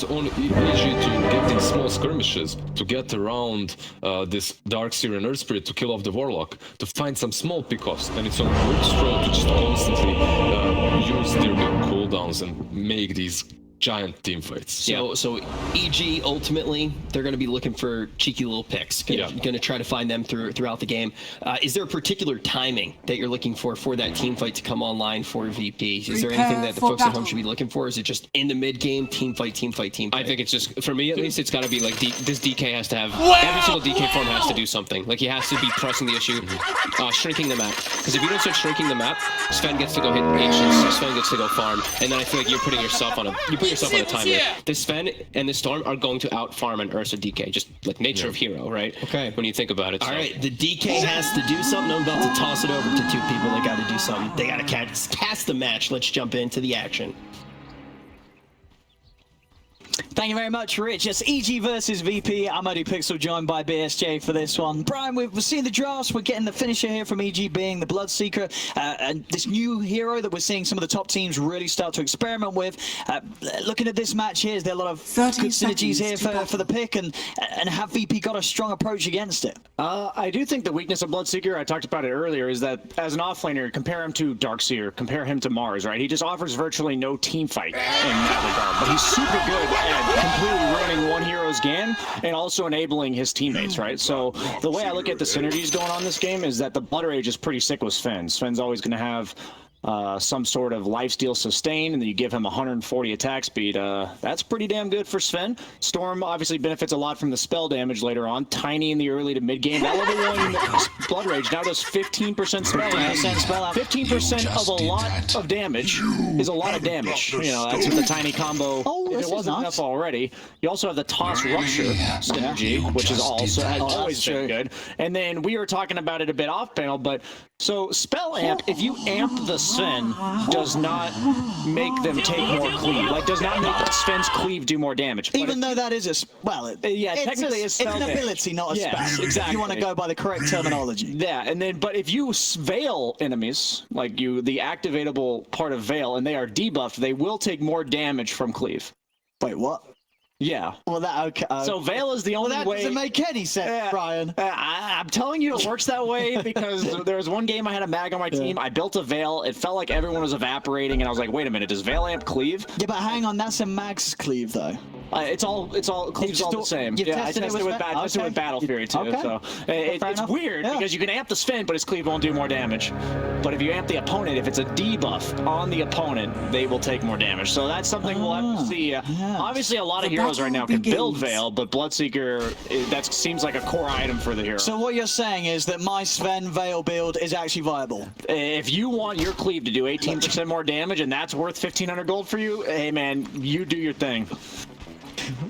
it's on EG to get these small skirmishes, to get around this Dark Seer and Earth Spirit, to kill off the Warlock, to find some small pickoffs, and it's on Woodstraw to just constantly use their big cooldowns and make these giant team fights. So EG ultimately they're going to be looking for cheeky little picks. Going to try to find them throughout the game. Is there a particular timing that you're looking for that team fight to come online for VP? Is there anything that the folks at home should be looking for? Is it just in the mid game, team fight? I think it's just, for me at least, it's got to be like this DK has to have every single DK form has to do something. Like he has to be pressing the issue, shrinking the map. Because if you don't start shrinking the map, Sven gets to go hit H's, Sven gets to go farm, and then I feel like you're putting yourself on a timer. This Sven and this Storm are going to out farm an Ursa DK, just like nature of hero, right? Okay. When you think about it. All right, the DK has to do something. I'm about to toss it over to two people that got to do something. They got to cast the match. Let's jump into the action. Thank you very much, Rich. It's EG versus VP. I'm Eddie Pixel, joined by BSJ for this one. Brian, we're seeing the drafts. We're getting the finisher here from EG being the Bloodseeker, and this new hero that we're seeing some of the top teams really start to experiment with. Looking at this match here, is there a lot of good synergies here for the pick, and have VP got a strong approach against it? I do think the weakness of Bloodseeker, I talked about it earlier, is that as an offlaner, compare him to Dark Seer, compare him to Mars, right? He just offers virtually no team fight in that regard, but he's super good at completely ruining one hero's game and also enabling his teammates, right? So the way I look at the synergies going on this game is that the Blood Rage is pretty sick with Sven. Sven's always going to have some sort of lifesteal sustain, and then you give him 140 attack speed. That's pretty damn good for Sven. Storm obviously benefits a lot from the spell damage later on. Tiny in the early to mid game. That level 1 Blood Rage now does 15% spell damage. 15% of a lot of damage is a lot of damage. You know, that's with the Tiny combo. If it wasn't enough already, you also have the Toss Rupture synergy, which is also has always been good. And then we were talking about it a bit off panel, but so spell amp, if you amp the Sven, does not make them take more cleave. Like, does not make Sven's cleave do more damage. Even though that is technically it's an ability, not a spell. Exactly. You want to go by the correct terminology. Yeah, and then, but if you veil enemies, like the activatable part of veil, and they are debuffed, they will take more damage from cleave. Wait, what? Yeah. Well, that okay. So veil is the only way. That doesn't make any sense, Brian. I'm telling you, it works that way because there was one game I had a mag on my team. I built a veil. It felt like everyone was evaporating, and I was like, wait a minute, does veil amp cleave? Yeah, but hang on, that's a mag's cleave though. It's all cleaves all the same. Yeah, I tested it with Battle Fury too. Okay. So it's weird because you can amp the Sven, but his cleave won't do more damage. But if you amp the opponent, if it's a debuff on the opponent, they will take more damage. So that's something we'll have to see. Obviously, a lot of heroes right now can build Veil, but Bloodseeker, that seems like a core item for the hero. So what you're saying is that my Sven Veil build is actually viable? If you want your cleave to do 18% more damage and that's worth 1,500 gold for you, hey man, you do your thing.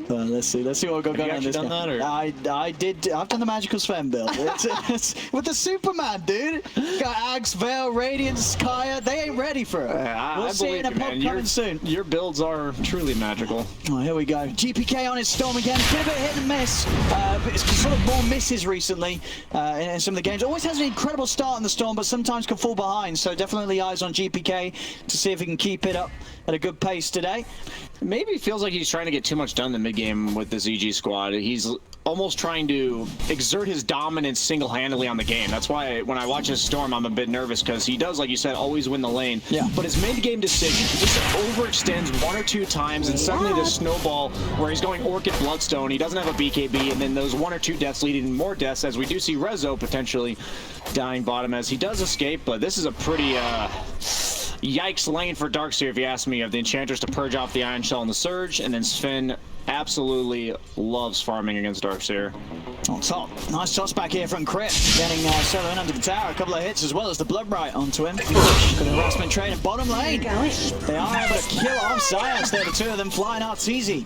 Let's see what we've got on this game. I've done the magical Sven build. It's with the Superman, dude. Got Axe, Veil, Radiance, Kaya. They ain't ready for it. We'll see it in a pop coming soon. Your builds are truly magical. Oh, here we go. GPK on his Storm again. Bit of a hit and miss. But it's sort of more misses recently in some of the games. Always has an incredible start in the Storm, but sometimes can fall behind. So definitely eyes on GPK to see if he can keep it up at a good pace today. Maybe it feels like he's trying to get too much done in the mid-game with this EG squad. He's almost trying to exert his dominance single-handedly on the game. That's why when I watch his Storm, I'm a bit nervous because he does, like you said, always win the lane. Yeah. But his mid-game decision, he just overextends 1 or 2 times, and suddenly this snowball where he's going Orchid Bloodstone, he doesn't have a BKB, and then those 1 or 2 deaths leading to more deaths, as we do see Rezo potentially dying bottom as he does escape. But this is a pretty yikes lane for Dark Seer, if you ask me. You have the Enchantress to purge off the Iron Shell and the Surge, and then Sven absolutely loves farming against Dark Seer. On top, nice toss back here from Crit, getting solo in under the tower, a couple of hits as well as the Blood Bright onto him. Good harassment trade in bottom lane. They are able to kill off Science there, the two of them flying out easy.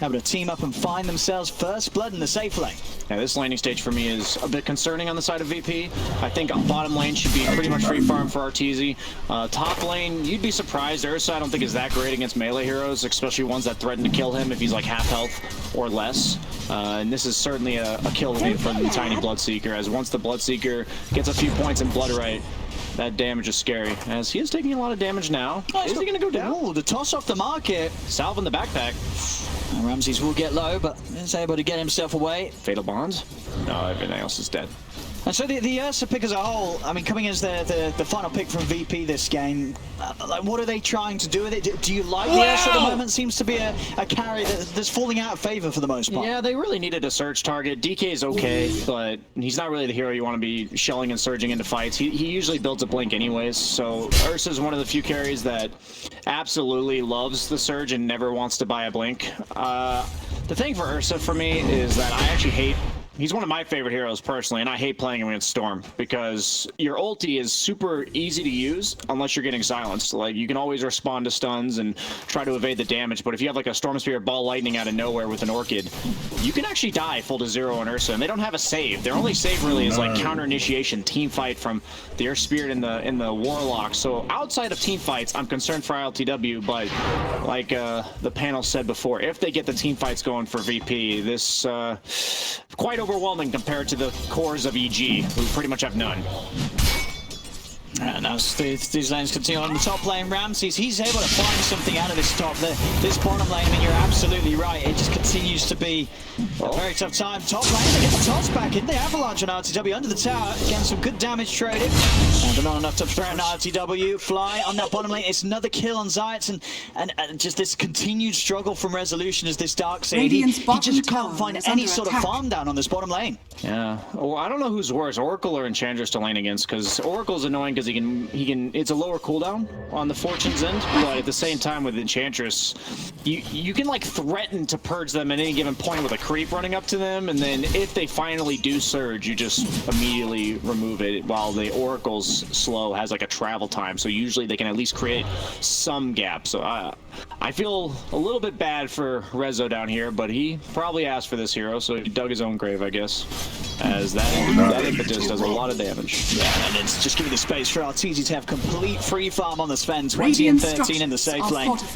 Able to team up and find themselves first blood in the safe lane. Yeah, this laning stage for me is a bit concerning on the side of VP. I think bottom lane should be pretty much free farm for Arteezy. Top lane, you'd be surprised. Ursa, I don't think is that great against melee heroes, especially ones that threaten to kill him if he's like half health or less. And this is certainly a kill lead from the tiny Bloodseeker, as once the Bloodseeker gets a few points in Blood Right, that damage is scary, as he is taking a lot of damage now. Is he going to go down? Oh, the toss off the market. Salve in the backpack. Ramses will get low, but is able to get himself away. Fatal Bonds? No, everything else is dead. And so the Ursa pick as a whole, I mean, coming as the final pick from VP this game, like, what are they trying to do with it? Do you like the Ursa at the moment? Seems to be a carry that's falling out of favor for the most part. Yeah, they really needed a surge target. DK is okay, but he's not really the hero you want to be shelling and surging into fights. He usually builds a blink anyways, so Ursa is one of the few carries that absolutely loves the surge and never wants to buy a blink. The thing for Ursa for me is that I actually hate... He's one of my favorite heroes personally, and I hate playing him against Storm because your ulti is super easy to use unless you're getting silenced. Like, you can always respond to stuns and try to evade the damage, but if you have like a Storm Spear ball lightning out of nowhere with an Orchid, you can actually die full to 0 on Ursa, and they don't have a save. Their only save really is like counter initiation, team fight from the Earth Spirit and the Warlock. So outside of team fights, I'm concerned for ILTW, but like the panel said before, if they get the team fights going for VP, this quite overwhelming compared to the cores of EG, who pretty much have none. And as these lanes continue on the top lane, Ramses, he's able to find something out of this top. This bottom lane, I mean, you're absolutely right. It just continues to be a very tough time. Top lane, they get the toss back in. The avalanche on RTW under the tower. Again, some good damage traded. But not enough to threaten RTW. Fly on that bottom lane. It's another kill on Zayats, and just this continued struggle from Resolution as this Dark Seer. He just can't find any sort of farm down on this bottom lane. Yeah. Well, I don't know who's worse, Oracle or Enchantress to lane against, because Oracle's annoying because he can it's a lower cooldown on the Fortune's end, but at the same time with Enchantress, you can like threaten to purge them at any given point with a creep running up to them, and then if they finally do surge, you just immediately remove it, while the Oracle's slow has like a travel time, so usually they can at least create some gap. So I feel a little bit bad for Rezo down here, but he probably asked for this hero, so he dug his own grave, I guess, as that impetus does a lot of damage. Yeah, and it's just giving the space for RTZ to have complete free farm on the Sven, 20 and 13 in the safe lane. Looks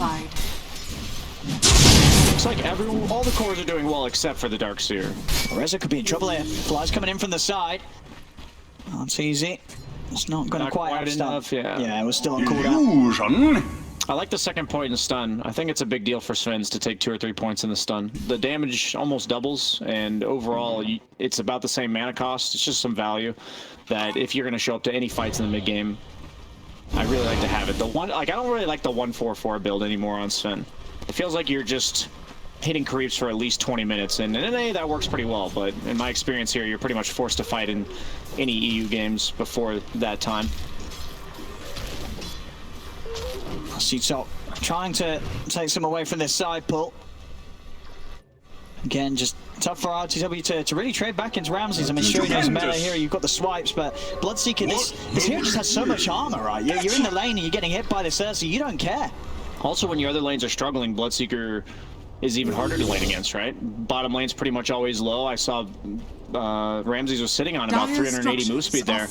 like all the cores are doing well except for the Dark Seer. Reza could be in trouble here. Fly's coming in from the side. RTZ, it's not going to quite have enough. Yeah, it was still on cooldown. I like the second point in stun. I think it's a big deal for Svens to take 2 or 3 points in the stun. The damage almost doubles, and overall, it's about the same mana cost. It's just some value that if you're going to show up to any fights in the mid game, I really like to have it. I don't really like the 1-4-4 build anymore on Sven. It feels like you're just hitting creeps for at least 20 minutes, and in NA that works pretty well, but in my experience here, you're pretty much forced to fight in any EU games before that time. C-Top trying to take some away from this side pull. Again, just tough for RTW to really trade back into Ramses. I mean, sure, he knows melee here, you've got the swipes, but Bloodseeker, this hero just has so much armor, right? You're in the lane and you're getting hit by this Ursa, you don't care. Also, when your other lanes are struggling, Bloodseeker is even harder to lane against, right? Bottom lane's pretty much always low. I saw Ramses was sitting on about 380 move speed there,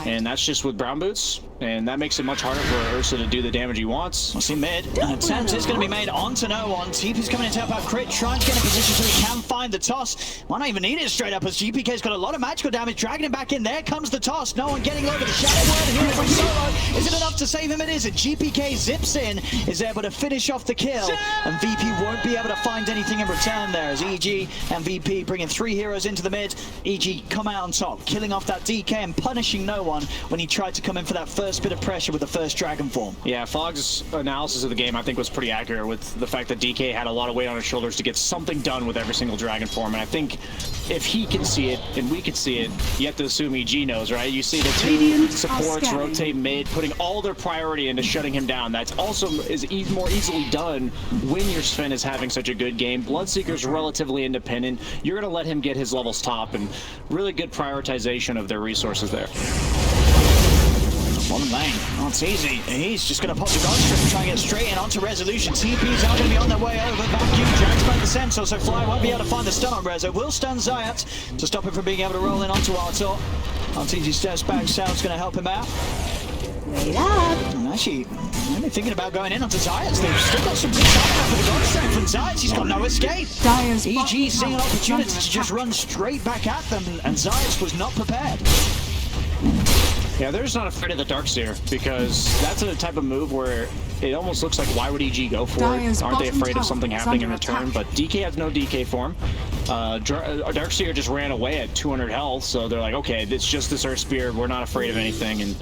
and that's just with brown boots, and that makes it much harder for Ursa to do the damage he wants. We'll see mid. Attempt is going to be made onto no one. TP's coming in to help out Crit, trying to get in a position so he can find the toss. Might not even need it straight up as GPK's got a lot of magical damage, dragging him back in. There comes the toss. No one getting over the Shadow Word here from Solo. Is it enough to save him? It is. GPK zips in, is able to finish off the kill, and VP won't be able to find anything in return there as EG and VP bringing 3 heroes into the mid. EG come out on top, killing off that DK and punishing no one when he tried to come in for that first bit of pressure with the first Dragon form. Yeah, Fogg's analysis of the game I think was pretty accurate with the fact that DK had a lot of weight on his shoulders to get something done with every single Dragon form, and I think if he can see it and we can see it, you have to assume EG knows, right? You see the 2 supports rotate mid, putting all their priority into shutting him down. That's also more easily done when your Sven is having such a good game. Bloodseeker's relatively independent. You're going to let him get his levels top, and really good prioritization of their resources there. Bottom lane, oh, it's easy. He's just going to pop the God Strip and try and get straight in onto Resolution. TP's are going to be on their way over. Vacuum drags back the Centaur, so Fly won't be able to find the stun on Rezo. Will stun Zayat to stop him from being able to roll in onto Artur. RTG steps back, Sal's going to help him out. Wait up. And actually, really thinking about going in onto Zayat. They've still got some good time for the God Strip from Zayat. He's got no escape. EG seeing an opportunity to just run straight back at them, and Zayat was not prepared. Yeah, they're just not afraid of the Dark Seer because that's a type of move where it almost looks like why would EG go for it? Aren't they afraid of something happening in return? But DK has no DK form. Dark Seer just ran away at 200 health, so they're like, okay, it's just this Earth Spear. We're not afraid of anything. And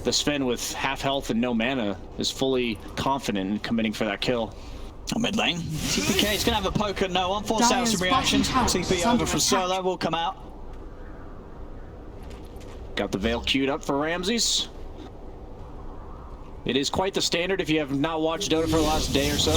the Sven with half health and no mana is fully confident in committing for that kill. Mid lane. TPK is going to have a poke at no one. Force out some reactions. TP over for Solo will come out. Got the Veil queued up for Ramses. It is quite the standard if you have not watched Dota for the last day or so.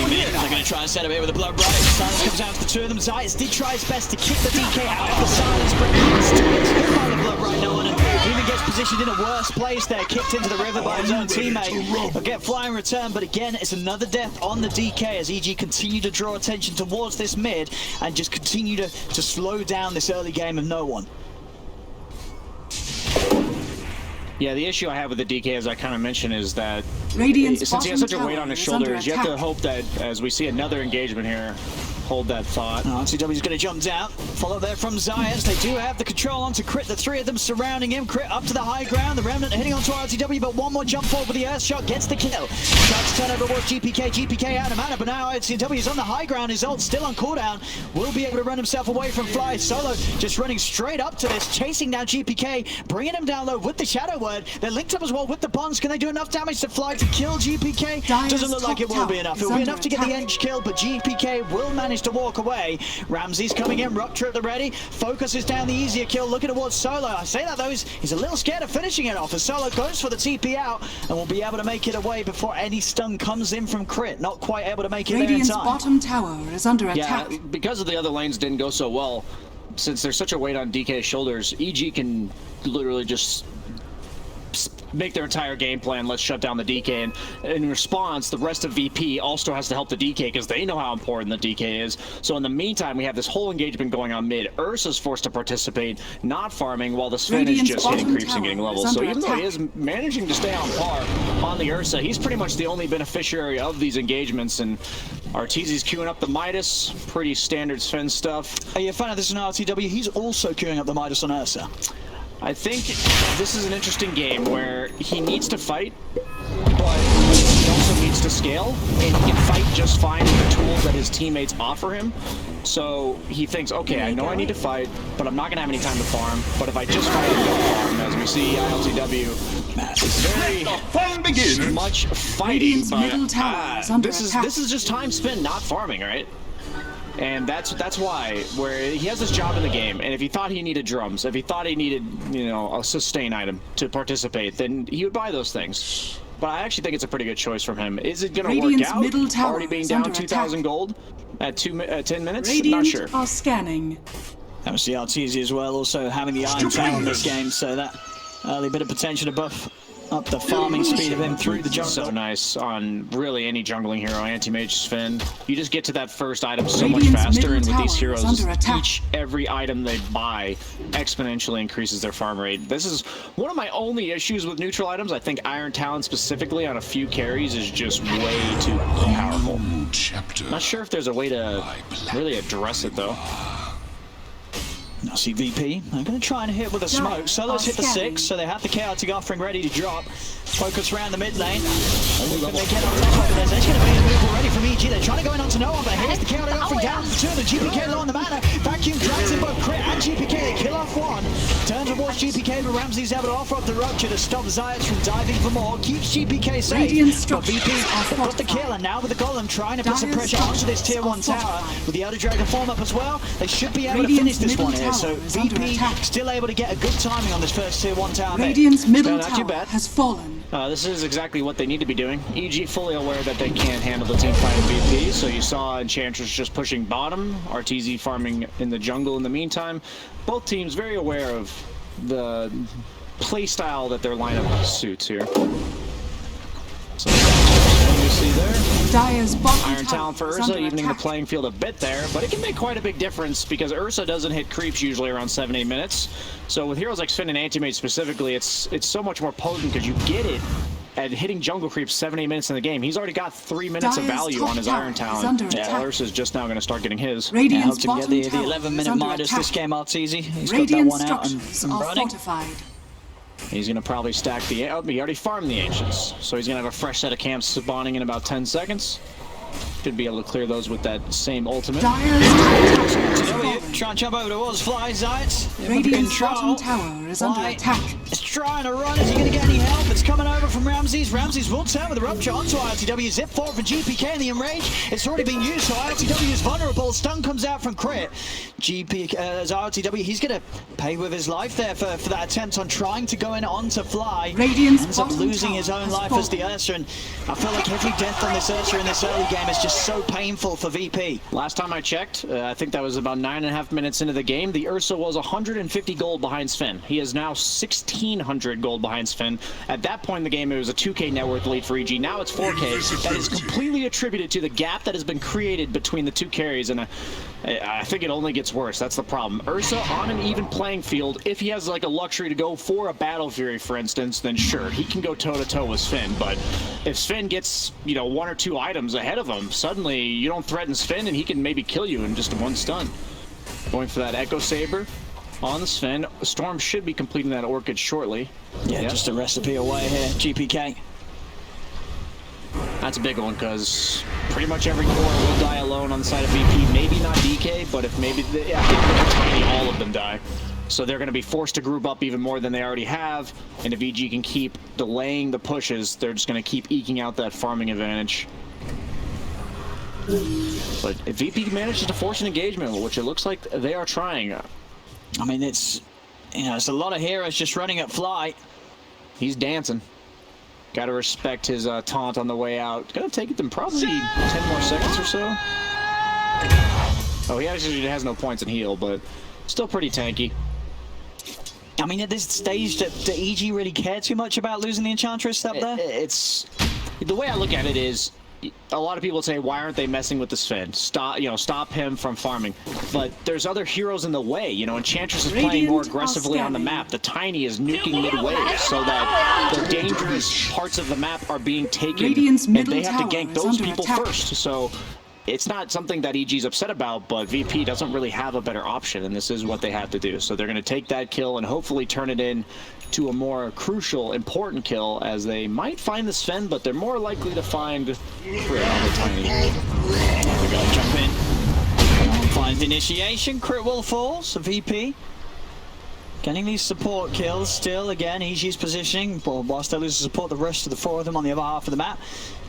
They're going to try and set up here with a blood right. Silence comes out for the two of them. Zayas did try his best to kick the DK out of the Silence, but still gets hit by the blood right. No one even gets positioned in a worse place there. Kicked into the river by his own teammate. He'll get flying return, but again, it's another death on the DK as EG continue to draw attention towards this mid and just continue to slow down this early game of no one. Yeah, the issue I have with the DK, as I kind of mentioned, is that Radiant's since he has such a weight on his shoulders, you have to hope that as we see another engagement here, hold that thought. RTW's going to jump down. Follow there from Zayas. They do have the control onto Crit. The three of them surrounding him. Crit up to the high ground. The Remnant heading onto RTW, but one more jump forward with the Earth Shot. Gets the kill. Tries to turn over towards GPK. GPK out of mana, but now RTW is on the high ground. His ult still on cooldown. Will be able to run himself away from Fly. Solo just running straight up to this, chasing down GPK, bringing him down low with the Shadow Word. They're linked up as well with the bonds. Can they do enough damage to Fly to kill GPK? Doesn't look like it will be enough. It will be enough to get the edge kill, but GPK will manage to walk away. Ramsey's coming in, Rupture at the ready, focuses down the easier kill, looking towards Solo. I say that though, he's a little scared of finishing it off as Solo goes for the TP out and will be able to make it away before any stun comes in from Crit. Not quite able to make it Radiant's there in time. bottom tower is under attack. Yeah, because of the other lanes didn't go so well, since there's such a weight on DK's shoulders, EG can literally just make their entire game plan, let's shut down the DK, and in response, the rest of VP also has to help the DK because they know how important the DK is. So in the meantime, we have this whole engagement going on mid. Ursa's forced to participate, not farming, while the Sven is just hitting creeps and getting levels. So even though he is managing to stay on par on the Ursa, he's pretty much the only beneficiary of these engagements, and Arteezy's queuing up the Midas, pretty standard Sven stuff. Are you a fan of this in RTW? He's also queuing up the Midas on Ursa. I think this is an interesting game where he needs to fight, but he also needs to scale, and he can fight just fine with the tools that his teammates offer him. So he thinks, okay, I know I need to fight, but I'm not going to have any time to farm. But if I just fight and don't farm, as we see ILTW, it's very much fighting, but this is just time spent not farming, right? And that's why, where he has this job in the game, and if he thought he needed drums, if he thought he needed, you know, a sustain item to participate, then he would buy those things. But I actually think it's a pretty good choice from him. Is it going to work out? Already being down 2,000 gold at 10 minutes? Not sure. Are scanning. That was the Arteezy as well, also having the Iron Tail in this game, so that early bit of potential to buff up the farming speed of him through the jungle. So nice on really any jungling hero, anti-mage Sven. You just get to that first item so much faster, and with these heroes, every item they buy exponentially increases their farm rate. This is one of my only issues with neutral items. I think Iron Talon specifically on a few carries is just way too powerful. Not sure if there's a way to really address it though. Now see VP. I'm going to try and hit with a smoke. Solo's hit the 6, so they have the chaotic offering ready to drop. Focus around the mid lane. Can they get on top of this? There's going to be a move already from EG. They're trying to go in onto no one, but here's the chaotic offering down to 2. The GPK low on the mana. Vacuum drags in both Crit and GPK. They kill off one. Turn towards GPK, but Ramsey's able to offer up the Rupture to stop Zayas from diving for more. Keeps GPK safe. But VP have got the kill, and now with the Golem trying to put some pressure onto this tier 1 tower. With the Elder Dragon form up as well, they should be able to finish this one here. So VP still able to get a good timing on this first tier 1 tower. Radiant's middle tower has fallen. This is exactly what they need to be doing. EG fully aware that they can't handle the team fight of VP, so you saw Enchantress just pushing bottom, Arteezy farming in the jungle in the meantime. Both teams very aware of the playstyle that their lineup suits here. So you see there, Iron Talon for Ursa, evening the playing field a bit there, but it can make quite a big difference because Ursa doesn't hit creeps usually around 7-8 minutes. So with heroes like Sven and Anti-Mage specifically, it's so much more potent because you get it at hitting jungle creeps 7-8 minutes in the game. He's already got 3 minutes of value on his Iron Talon. Yeah, Ursa's just now going to start getting his. I hope to get the 11-minute Midas this game, Arteezy. He's got that one out and running. He's going to probably stack the... Oh, he already farmed the Ancients, so he's going to have a fresh set of camps spawning in about 10 seconds. Should be able to clear those with that same ultimate. Try and jump over towards Fly, Zayat. Radiant's bottom tower is under attack. It's trying to run. Is he going to get any help? It's coming over from Ramses. Ramses will turn with a rupture onto ILTW. Zip forward for GPK in the enrage. It's already been used, so ILTW is vulnerable. Stun comes out from Crit. ILTW, he's going to pay with his life there for that attempt on trying to go in onto Fly. Radiant's ends up bottom losing his tower own has life fallen. as the Ursa, and I feel like every death on this Ursa in this early game is just so painful for VP. Last time I checked, I think that was about 9.5 minutes into the game, the Ursa was 150 gold behind Sven. He is now 1,600 gold behind Sven. At that point in the game, it was a 2k net worth lead for EG. Now it's 4k. That is completely attributed to the gap that has been created between the two carries, and I think it only gets worse. That's the problem. Ursa on an even playing field, if he has like a luxury to go for a Battle Fury, for instance, then sure, he can go toe-to-toe with Sven. But if Sven gets, you know, 1 or 2 items ahead of him, suddenly you don't threaten Sven and he can maybe kill you in just 1 stun. Going for that Echo Saber on the Sven. Storm should be completing that Orchid shortly. Yeah, just a recipe away here, GPK. That's a big one because pretty much every core will die alone on the side of VP. Maybe not DK, but if maybe, I think Tiny, all of them die. So they're going to be forced to group up even more than they already have. And if EG can keep delaying the pushes, they're just going to keep eking out that farming advantage. But if VP manages to force an engagement, which it looks like they are trying. I mean, it's, you know, it's a lot of heroes just running at Fly. He's dancing. Got to respect his taunt on the way out. Gonna take them probably 10 more seconds or so. Oh, he actually has no points in heal, but still pretty tanky. I mean, at this stage, do EG really care too much about losing the Enchantress up there? It's the way I look at it is, a lot of people say, why aren't they messing with the Sven? Stop him from farming. But there's other heroes in the way. You know, Enchantress is playing more aggressively on the map. The Tiny is nuking mid-wave so that the dangerous parts of the map are being taken, and they have to gank those people first. So it's not something that EG's upset about, but VP doesn't really have a better option, and this is what they have to do. So they're going to take that kill and hopefully turn it in to a more crucial, important kill, as they might find the Sven, but they're more likely to find Crit on the Tiny. We gotta jump in. Finds the initiation, Crit will fall, so VP getting these support kills still. Again, EG's positioning, but whilst they lose the support, the rest of the 4 of them on the other half of the map.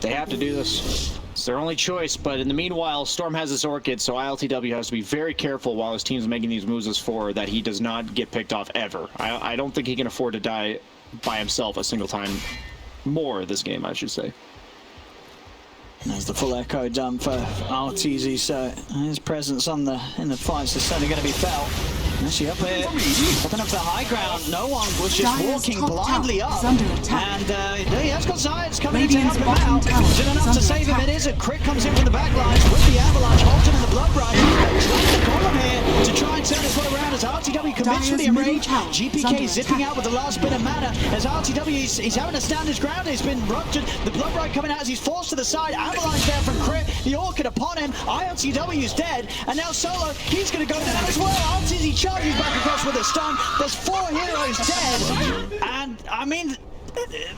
They have to do this. It's their only choice, but in the meanwhile, Storm has this Orchid, so ILTW has to be very careful while his team's making these moves as 4 that he does not get picked off ever. I don't think he can afford to die by himself a single time more this game, I should say. There's the full echo done for RTZ, so his presence in the fights is certainly going to be felt. Actually up here, open up the high ground. No one was just walking blindly up. And he has got Zayat coming in to help him out. Is it enough to save him? It is. A Crit comes in from the back lines with the Avalanche, Holton and the Blood Bride. The column here to try and turn this one around as RTW commits with the enrage. GPK zipping out with the last bit of mana as RTW he's having to stand his ground. He's been ruptured. The Blood Bride coming out as he's forced to the side. Avalanche there from Crit. The Orchid upon him. ILTW is dead. And now Solo, he's going to go down as well. RTZ charges back across with a stun. There's 4 heroes dead. And, I mean,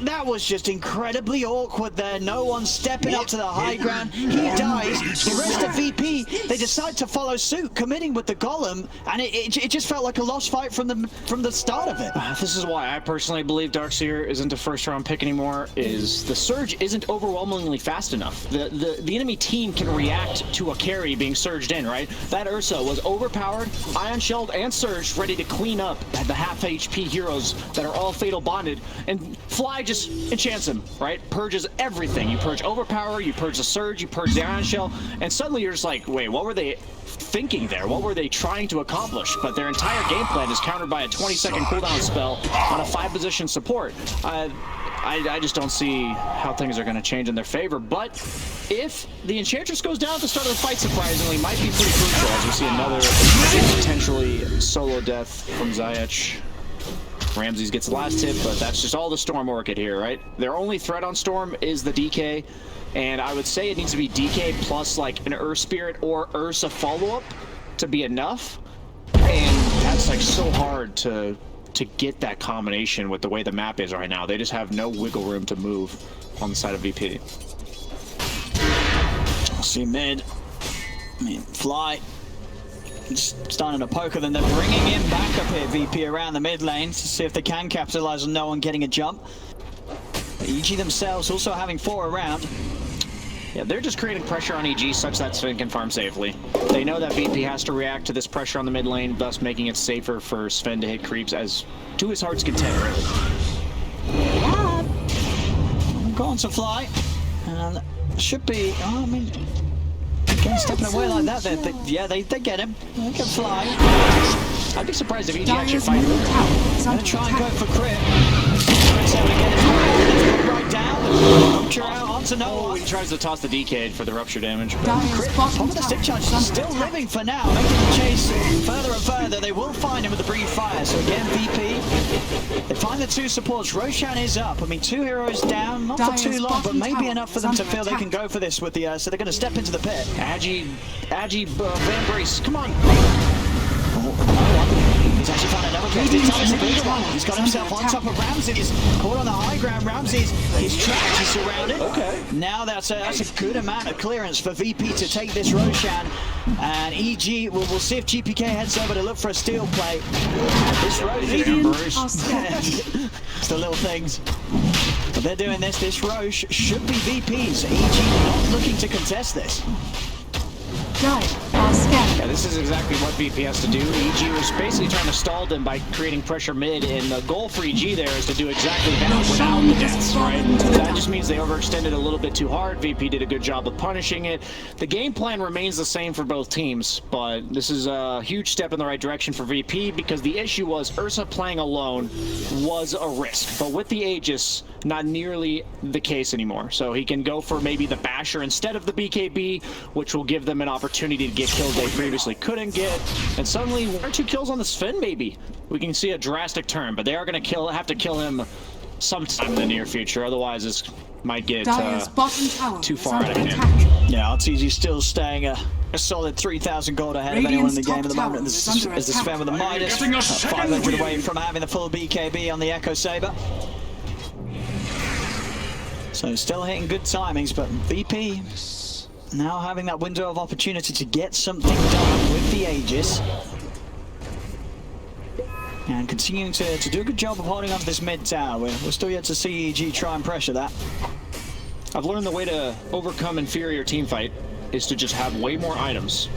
that was just incredibly awkward there. No one stepping up to the high ground. He dies. The rest of VP, they decide to follow suit, committing with the Golem, and it just felt like a lost fight from the start of it. This is why I personally believe Dark Seer isn't a first-round pick anymore, is the Surge isn't overwhelmingly fast enough. The enemy team can react to a carry being surged in, right? That Ursa was overpowered, Ion Shelled, and Surged, ready to clean up the half HP heroes that are all Fatal Bonded, and Fly just enchants him, right? Purges everything. You purge Overpower, you purge the Surge, you purge the Ion Shell, and suddenly you're just like, wait, what were they thinking there? What were they trying to accomplish? But their entire game plan is countered by a 20-second cooldown spell on a 5-position support. I just don't see how things are going to change in their favor. But if the Enchantress goes down at the start of the fight, surprisingly, might be pretty crucial as we see another potentially solo death from Zayat. Ramses gets the last hit, but that's just all the Storm Orchid here, right? Their only threat on Storm is the DK, and I would say it needs to be DK plus like an Earth Spirit or Ursa follow-up to be enough, and that's like so hard to to get that combination with the way the map is right now. They just have no wiggle room to move on the side of VP. See mid. I mean, Fly. Just starting to poke them, they're bringing him back up here, VP, around the mid lane to see if they can capitalize on no one getting a jump. EG themselves also having 4 around. Yeah, they're just creating pressure on EG such that Sven can farm safely. They know that VP has to react to this pressure on the mid lane, thus making it safer for Sven to hit creeps as to his heart's content, really. Yeah. Go on to Fly. And should be, oh, I mean, again, stepping away like that, they get him. They can Fly. I'd be surprised if EG actually Dyer's fight. middle tower is Gonna under try and go attack. for crit. Crit's able to get his way. Right down. Rupture out onto no Oh, one. he tries to toss the Decade for the rupture damage. Dyer's Crit, bottom top of the tower stick charge is is under still attack. living for now, making the chase further and further. They will find him with the breathe fire. So again, VP, they find the 2 supports. Roshan is up. I mean, 2 heroes down, not for Dyer's too long, but bottom maybe tower enough for is them to under feel they can attack. go for this with the. So they're going to step into the pit. Agi, Van Brace, come on. He's actually found another place. This time it's a bigger one. He's got himself on top of Ramsey. He's caught on the high ground. Ramsey's trapped. He's surrounded. Okay. Now that's a good amount of clearance for VP to take this Roshan. And EG, we'll see if GPK heads over to look for a steal play. This Roshan. Radiant are scared. It's the little things. But they're doing this. This Roche should be VP's. EG not looking to contest this. Dire are scared. Yeah, this is exactly what VP has to do. EG was basically trying to stall them by creating pressure mid, and the goal for EG there is to do exactly that without the deaths, right? That just means they overextended a little bit too hard. VP did a good job of punishing it. The game plan remains the same for both teams, but this is a huge step in the right direction for VP because the issue was Ursa playing alone was a risk, but with the Aegis, not nearly the case anymore. So he can go for maybe the Basher instead of the BKB, which will give them an opportunity to get kills they previously couldn't get. And suddenly 1 or 2 kills on the Sven, maybe. We can see a drastic turn, but they are going to have to kill him sometime in the near future. Otherwise, this might get Dyer's bottom tower too is far under out of hand. attack. Yeah, RTZ still staying a solid 3,000 gold ahead of anyone in the Radiant's game at the top moment. tower This is under is the Sven with the attack. Midas, Getting a second 500 away win. from having the full BKB on the Echo Saber. So still hitting good timings, but VP now having that window of opportunity to get something done with the Aegis. And continuing to do a good job of holding on to this mid tower. We're still yet to see EG try and pressure that. I've learned the way to overcome inferior team fight is to just have way more items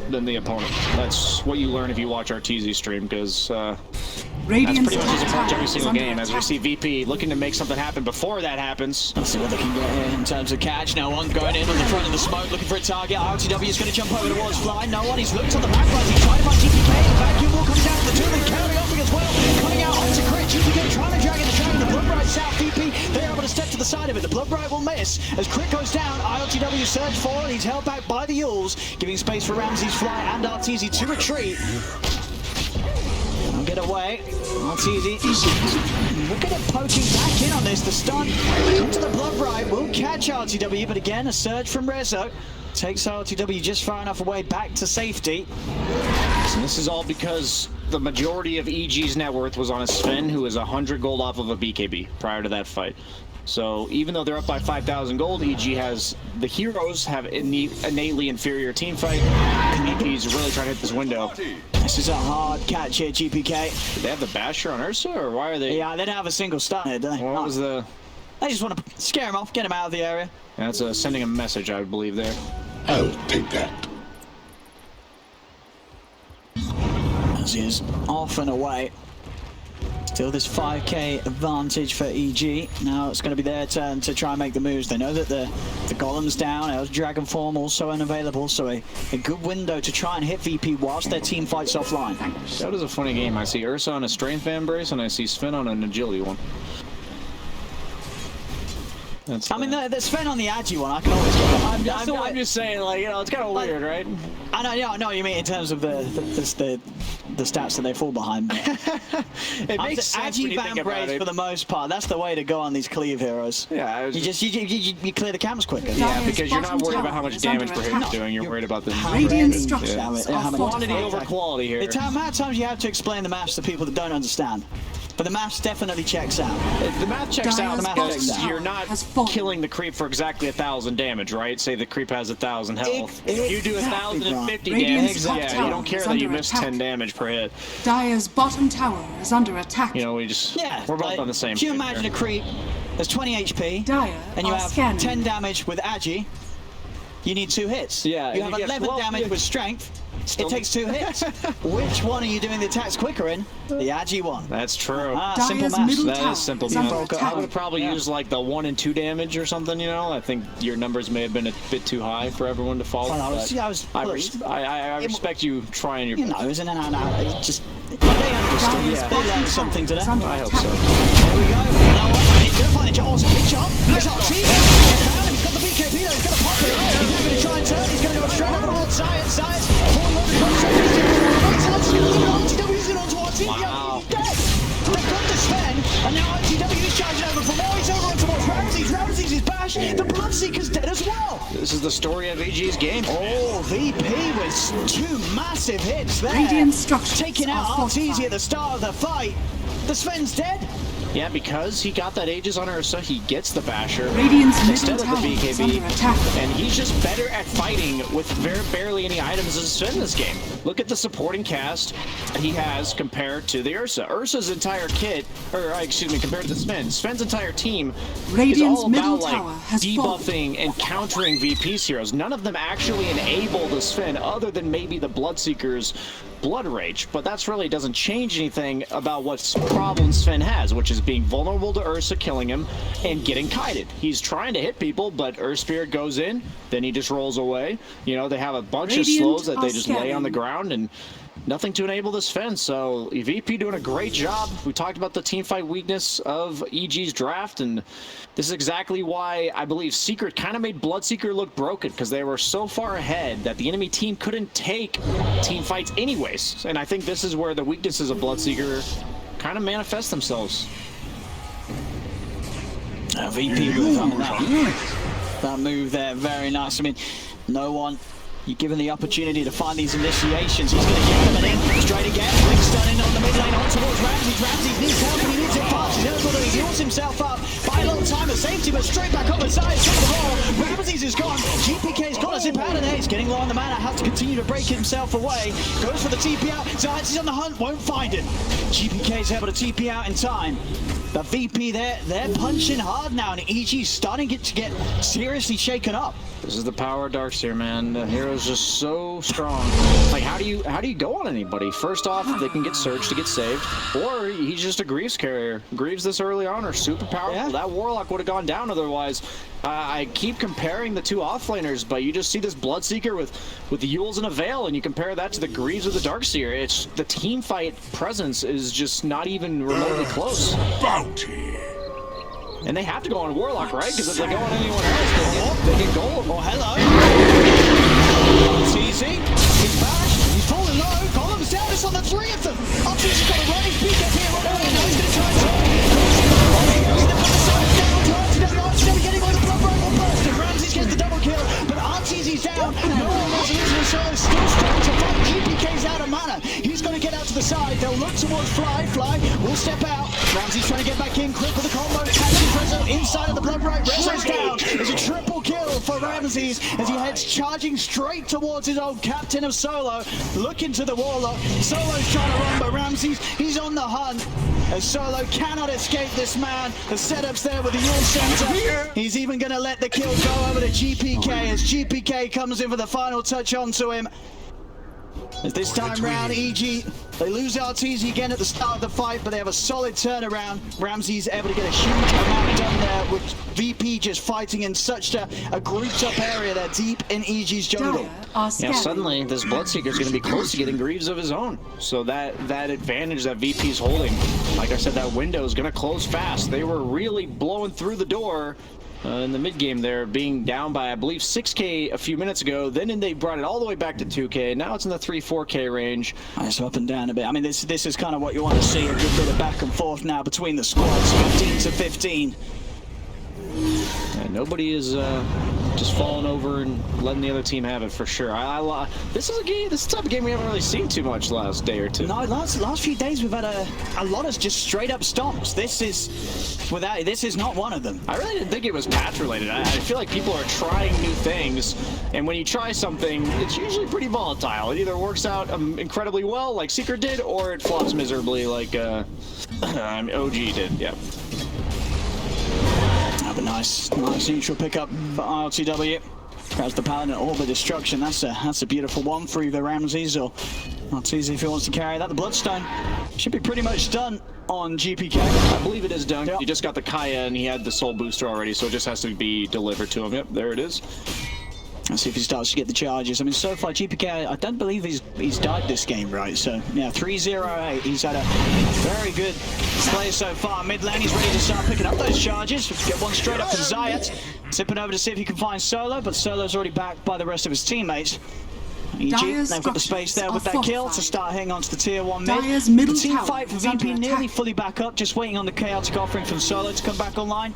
than the opponent. That's what you learn if you watch our TZ stream, because that's Radiant's pretty much his top approach tower every is single under game, as we attack. see VP looking to make something happen before that happens. Let's see what they can get here in terms of catch. No one going in on the front of the smoke, looking for a target. RTW is going to jump over towards Fly. No one. He's looked on the back line. He's trying to find GPK. The vacuum will come down. The 2 of them carry off as well. Coming out onto crit. GPK trying to drag in the dragon. The Blood Bright South VP. They're able to step to the side of it. The Blood Bright will miss. As crit goes down, ILTW surge forward. He's held back by the Yules, giving space for Ramsey's Fly and RTZ to retreat. I'll get away. RTZ. Look at him poking back in on this. The stun into the Blood Bright will catch RTW, but again, a surge from Rezo takes RTW just far enough away back to safety. And this is all because the majority of EG's net worth was on a Sven, who is 100 gold off of a BKB prior to that fight. So even though they're up by 5,000 gold, EG has the heroes have innately inferior team fight. VP's really trying to hit this window. This is a hard catch here, GPK. Do they have the Basher on Ursa, or why are they? Yeah, they don't have a single stun here, do they? What was the? They just want to scare him off, get him out of the area. That's sending a message, I would believe there. I'll take that. As he is off and away. Still this 5k advantage for EG. Now it's going to be their turn to try and make the moves. They know that the Golem's down, El's Dragon Form also unavailable, so a good window to try and hit VP whilst their team fights offline. That is a funny game. I see Ursa on a strength fan brace, and I see Sven on an agility one. That's, I mean, the Sven on the Agi one, I can always get I'm just saying, like, you know, it's kind of weird, right? I know, yeah, I know what you mean in terms of the stats that they fall behind. It makes sense when Agi you think Van about Brace it. for the most part. That's the way to go on these cleave heroes. Yeah, I was You clear the cams quicker. yeah, because you're not worried about how much Is damage under per hit attack. you're doing. You're worried about the Radiant Yeah. structures Yeah. are Quantity quantity fortified. over quality here. It's how many times you have to explain the maps to people that don't understand. But the maths definitely checks out. The math checks out Dire's because bottom you're tower not has fallen. killing the creep for exactly 1,000 damage, right? Say the creep has 1,000 health. If you do Exactly, 1,050 Radiant's damage, top yeah, you don't tower care is that you under missed attack. 10 damage per hit. Dire's bottom tower is under attack. You know, we just, Yeah, we're both like, on the same If you page imagine here. a creep, there's 20 HP, Dire and you are have scanning. 10 damage with Agi, you need 2 hits. Yeah, You and have you get 11 12 damage yeah. with strength, it takes 2 hits. Which one are you doing the attacks quicker in? The Agi one. That's true. Simple Dire's maths. middle That tower is simple. is under I attack. would have probably used like the 1 and 2 damage or something, you know? I think your numbers may have been a bit too high for everyone to follow. Well, I respect you trying your You best. know, isn't it? It's just, they understood. Dire's They bottom learned tower something today. is under I hope attack. so. There we go. You know what? He's going to find a chance. Big jump. There's RT. He's got the BKB though. He's going to pop it. He's now going to try and turn. He's going to go straight over towards Science. Science. Falling over the RTW's going on to RT. Wow. He's dead. They've got the Sven. And now RTW is charging over from all. He's over on towards Ramses. Ramses is bash. The Bloodseeker's dead as well. This is the story of EG's game. Oh, VP with 2 massive hits there. Radiant structures Taking out are Arteezy fortified. at the start of the fight. The Sven's dead. Yeah, because he got that Aegis on Ursa, he gets the Basher Radiant's instead middle of the tower is BKB, under attack. and he's just better at fighting with barely any items as Sven in this game. Look at the supporting cast that he has compared to the Ursa. Ursa's entire kit, or excuse me, compared to the Sven. Sven's entire team Radiant's is all middle about tower like has debuffing and countering VP's heroes. None of them actually enable the Sven, other than maybe the Bloodseeker's Blood Rage, but that's really doesn't change anything about what problem Sven has, which is being vulnerable to Ursa killing him and getting kited. He's trying to hit people, but Earth Spirit goes in, then he just rolls away. You know, they have a bunch Radiant of slows that are they just lay on the scanning. ground and nothing to enable this Sven. So VP doing a great job. We talked about the team fight weakness of EG's draft, and this is exactly why I believe Secret kind of made Bloodseeker look broken, because they were so far ahead that the enemy team couldn't take team fights anyways. And I think this is where the weaknesses of Bloodseeker kind of manifest themselves. VP with that move there, very nice. I mean, no one, you're given the opportunity to find these initiations. He's going to get them in straight again. Blink stunning on the mid lane on towards Ramses. Ramses needs help and he needs it fast. He's able to heals himself up. Buy a little time of safety, but straight back up inside. Take the ball. Ramses is gone. GPK's got us in powder there. He's getting low on the mana. Has to continue to break himself away. Goes for the TP out. Zayas is on the hunt. Won't find him. GPK's able to TP out in time. The VP there, they're punching hard now, and EG's starting to get seriously shaken up. This is the power of Dark Seer, man. The hero's just so strong. Like, how do you go on anybody? First off, they can get searched to get saved, or he's just a Greaves carrier. Greaves this early on are super powerful. Yeah. That Warlock would have gone down otherwise. I keep comparing the two offlaners, but you just see this Bloodseeker with the Yules and a Veil, and you compare that to the Greaves with the Dark Seer. It's the team fight presence is just not even remotely close. Bounty. And they have to go on Warlock, right? Because if they go on anyone else, they get Golem. Oh, hello. It's easy. He's back. He's falling low. Golem's down. It's on the 3 of them. Arteezy's got a running peek up here. Now he's going to try and turn. Arteezy getting by the blood rifle burst. And Ramses gets the double kill. But Arteezy's down. No one resolution. Solo still struggling to fight. GPK's out of mana. He's going to get out to the side. They'll look towards Fly. Fly will step out. Ramses trying to get back in. Quick with the combo. Catches Rezo inside of the blood right. Rezo's down. It's a triple kill for Ramses as he heads charging straight towards his old captain of Solo. Looking to the Warlock. Solo's trying to run, but Ramses, he's on the hunt. As Solo cannot escape this man. The setup's there with the Yule Center. He's even going to let the kill go over to GPK as GPK comes in for the final touch onto him. As this time round, EG, they lose Arteezy again at the start of the fight, but they have a solid turnaround. Ramses able to get a huge amount done there with VP just fighting in such a grouped up area there deep in EG's jungle. Dire are Yeah, scanning. suddenly this Bloodseeker is going to be close to getting Greaves of his own. So that advantage that VP's holding, like I said, that window is going to close fast. They were really blowing through the door in the mid game there, being down by I believe 6K a few minutes ago. Then they brought it all the way back to 2K. Now it's in the 3-4K range. It's up and down a bit. I mean, this is kind of what you want to see, a good bit of back and forth now between the squads, 15 to 15. Nobody is just falling over and letting the other team have it for sure. This is a game. This is the type of game we haven't really seen too much the last day or two. No, last few days we've had a lot of just straight up stomps. This is not one of them. I really didn't think it was patch related. I feel like people are trying new things, and when you try something, it's usually pretty volatile. It either works out incredibly well, like Secret did, or it flops miserably, like OG did. Yeah. Have a nice neutral pickup for ILTW. Grabs the Paladin Orb of Destruction. That's a beautiful one for either Ramses or not easy if he wants to carry that. The Bloodstone should be pretty much done on GPK. I believe it is done. Yep. He just got the Kaya and he had the Soul Booster already, so it just has to be delivered to him. Yep, there it is. Let's see if he starts to get the charges. I mean, so far, GPK, I don't believe he's died this game, right? So, yeah, 3-0-8. He's had a very good play so far. Mid lane, he's ready to start picking up those charges. Get one straight up from Zayat. Tipping over to see if he can find Solo, but Solo's already backed by the rest of his teammates. EG, they've got the space there with that kill to start hanging on to the tier 1 mid. The team fight for VP nearly fully back up, just waiting on the chaotic offering from Solo to come back online.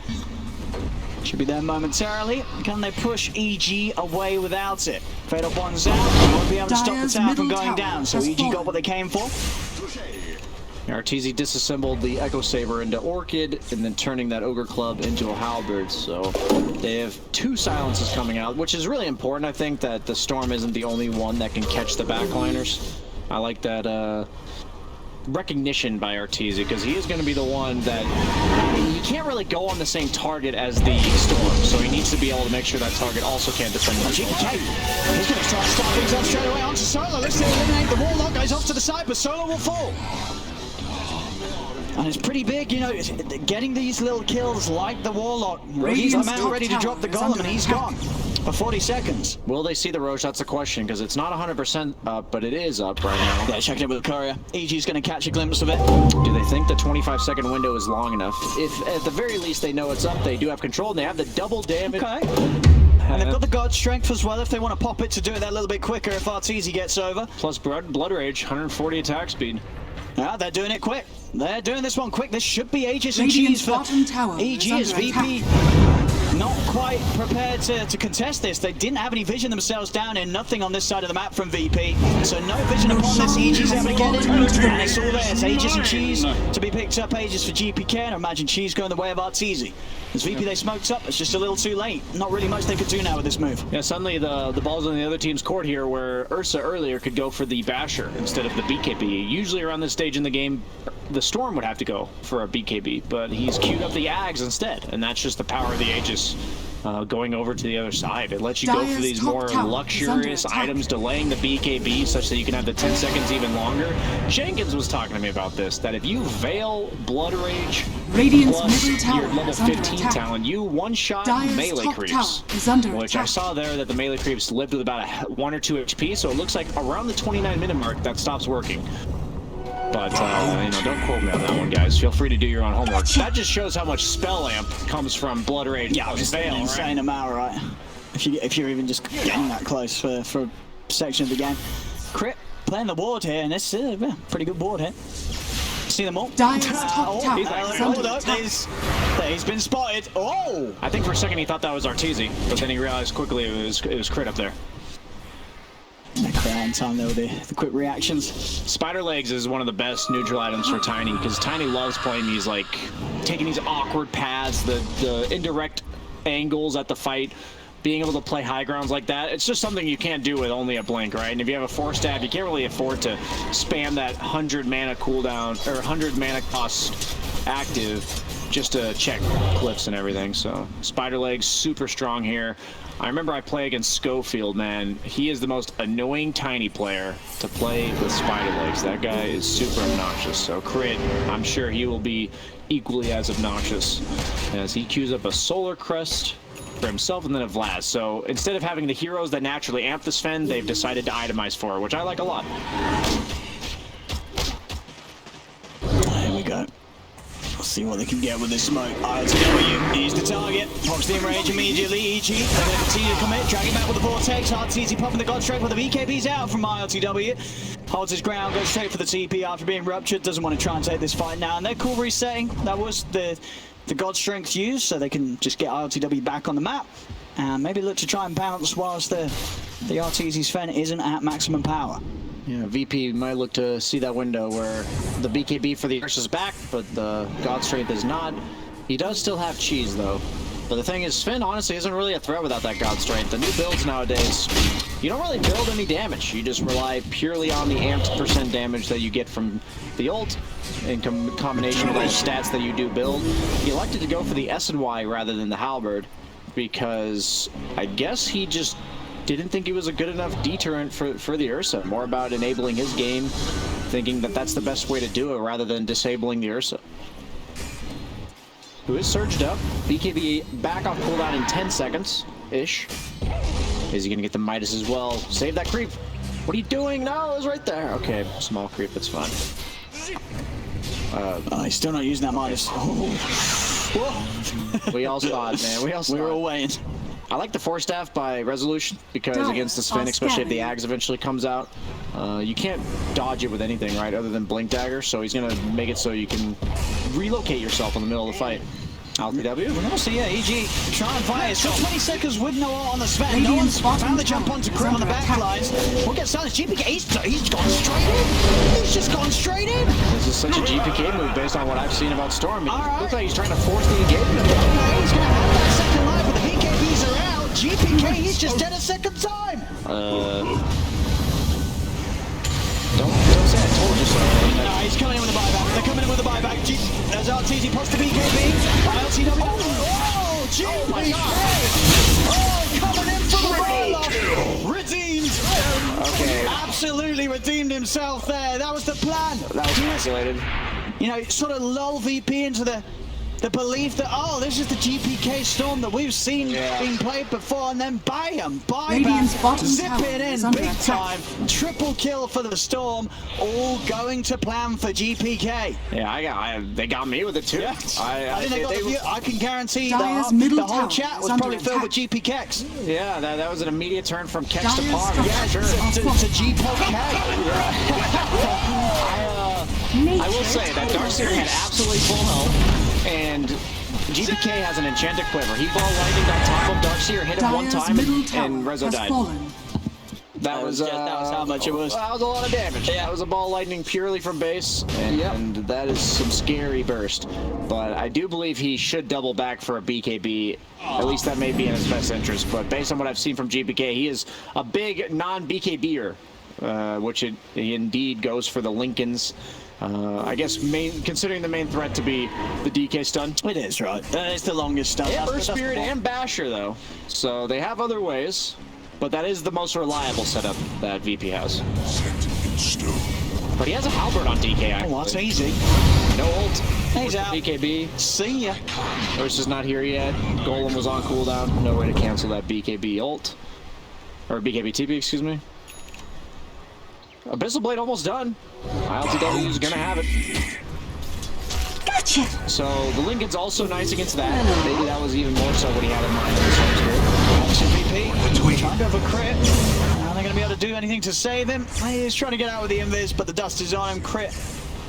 Should be there momentarily. Can they push EG away without it? Fatal Bond's out. Won't be able to stop the tower from going down. So EG got what they came for. RTZ disassembled the Echo Saber into Orchid and then turning that Ogre Club into a Halberd. So they have 2 silences coming out, which is really important. I think that the Storm isn't the only one that can catch the backliners. I like that recognition by Arteezy, because he is going to be the one that you can't really go on the same target as the Storm, so he needs to be able to make sure that target also can't defend the GPK, he's going to try to start things up straight away onto Solo. Let's see, eliminate the Warlock. Goes off to the side, but Solo will fall. And it's pretty big, you know, getting these little kills like the Warlock. He's the man ready to drop the Golem, and he's gone for 40 seconds. Will they see the Roche? That's the question, because it's not 100% up, but it is up right now. Yeah, checking it with the courier. EG's going to catch a glimpse of it. Do they think the 25-second window is long enough? If at the very least they know it's up, they do have control, and they have the double damage. Okay. And they've got the God Strength as well if they want to pop it to do it that little bit quicker if Arteezy gets over. Plus Blood Rage, 140 attack speed. Yeah, they're doing it quick. They're doing this one quick. This should be Aegis and Cheese for EG as VP. Not quite prepared to contest this. They didn't have any vision themselves down in. Nothing on this side of the map from VP. So no vision upon this. EG's able to get in. And it's all there. It's Aegis and Cheese to be picked up. Aegis for GPK. And I imagine Cheese going the way of Arteezy. As VP, they smoked up. It's just a little too late. Not really much they could do now with this move. Yeah, suddenly the ball's on the other team's court here, where Ursa earlier could go for the Basher instead of the BKB. Usually around this stage in the game, the Storm would have to go for a BKB, but he's queued up the Ags instead, and that's just the power of the Aegis going over to the other side. It lets you go for these more luxurious items, delaying the BKB such that you can have the 10 seconds even longer. Jenkins was talking to me about this, that if you Veil Blood Rage plus your level 15 talent, you one-shot melee creeps, which I saw there that the melee creeps lived with about 1 or 2 HP, so it looks like around the 29-minute mark that stops working. But, you know, don't quote me on that one, guys. Feel free to do your own homework. That just shows how much Spell Amp comes from Blood Rage. Yeah, it's an insane amount, right? If you're even just getting that close for a section of the game. Crit playing the ward here, and it's a pretty good ward here. See them all? He's been spotted. Oh! I think for a second he thought that was Arteezy, but then he realized quickly it was Crit up there. On time though, the quick reactions. Spider Legs is one of the best neutral items for Tiny, because Tiny loves playing these, like, taking these awkward paths, the indirect angles at the fight, being able to play high grounds like that. It's just something you can't do with only a Blink, right? And if you have a 4-stab, you can't really afford to spam that 100 mana cooldown, or 100 mana cost active, just to check cliffs and everything. So Spider Legs, super strong here. I remember I play against Schofield, man. He is the most annoying Tiny player to play with Spider Legs. That guy is super obnoxious. So Crit, I'm sure he will be equally as obnoxious as he queues up a Solar Crest for himself and then a Vlad. So instead of having the heroes that naturally amp the Sven, they've decided to itemize for it, which I like a lot. There we go. Let's see what they can get with this smoke. ILTW, he's the target. Pops the enrage immediately. EG, they're going to continue to commit. Dragging back with the Vortex. Arteezy popping the God Strike, but the BKB's out from ILTW. Holds his ground, goes straight for the TP after being ruptured. Doesn't want to try and take this fight now. And they're cool resetting. That was the God Strength used, so they can just get ILTW back on the map. and maybe look to try and bounce whilst the Arteezy Sven isn't at maximum power. Yeah, VP might look to see that window where the BKB for the Ursa's back, but the God Strength is not. He does still have cheese, though. But the thing is, Sven honestly isn't really a threat without that God Strength. The new builds nowadays, you don't really build any damage. You just rely purely on the amped % damage that you get from the ult in combination with those stats that you do build. He elected to go for the S&Y rather than the Halberd because I guess he just didn't think he was a good enough deterrent for the Ursa. More about enabling his game, thinking that that's the best way to do it rather than disabling the Ursa. Who is surged up. BKB back off cooldown in 10 seconds-ish. Is he going to get the Midas as well? Save that creep. What are you doing? No, it was right there. Okay, small creep, that's fine. He's still not using that Midas. We all saw it, man. We all saw it. We were all waiting. I like the Force Staff by Resolution because against the Sven, especially if the Ags eventually comes out, you can't dodge it with anything, right, other than Blink Dagger, so he's going to make it so you can relocate yourself in the middle of the fight. LTW? So yeah, EG try and fire. Still 20 seconds with no ult on the Sven. No one's found the jump onto Crim on the back lines. We'll get silenced. GPK, he's gone straight in. He's just gone straight in. This is such a GPK move based on what I've seen about Storm. It looks like he's trying to force the engagement. Okay, he's going to have that second life, but the BKBs are out. GPK, he's just dead a second time. Don't say I told you so. No, he's coming in with a buyback. They're coming in with a buyback. There's Arteezy pops the BKB. LTW. Oh, GPK. Oh, coming in for the ball. Redeemed. Okay. Absolutely redeemed himself there. That was the plan. That was calculated. You know, sort of lull VP into the belief that, oh, this is the GPK Storm that we've seen being played before, and then bam, buyback, zip it in, big time, triple kill for the Storm, all going to plan for GPK. Yeah, they got me with it too. Yeah. I can guarantee the whole chat was probably filled with GPKs. Yeah, that was an immediate turn from Kex to Pog. Yeah, sure. to GPK. I will say that Dark Seer had absolutely full health. And GPK has an enchanted quiver. He ball lightning on top of Dark Seer, hit him one time, and Rezo died. That was how much it was. That was a lot of damage. Yeah. That was a ball lightning purely from base, and that is some scary burst. But I do believe he should double back for a BKB. At least that may be in his best interest. But based on what I've seen from GPK, he is a big non-BKBer, which he indeed goes for the Lincolns. I guess considering the main threat to be the DK stun. It is, right. It's the longest stun. Yeah, Burst Spirit and Basher, though. So they have other ways, but that is the most reliable setup that VP has. But he has a Halberd on DK, actually. Oh, that's easy. No ult. He's out. BKB. See ya. Ursa's not here yet. Golem was on cooldown. No way to cancel that BKB ult. Or BKB TP, excuse me. Abyssal Blade almost done. ILTW is gonna have it. Gotcha. So the Lincoln's also nice against that. Maybe that was even more so what he had in mind. VP trying to have a crit. Are they going to be able to do anything to save him? He's trying to get out with the invis, but the dust is on him. Crit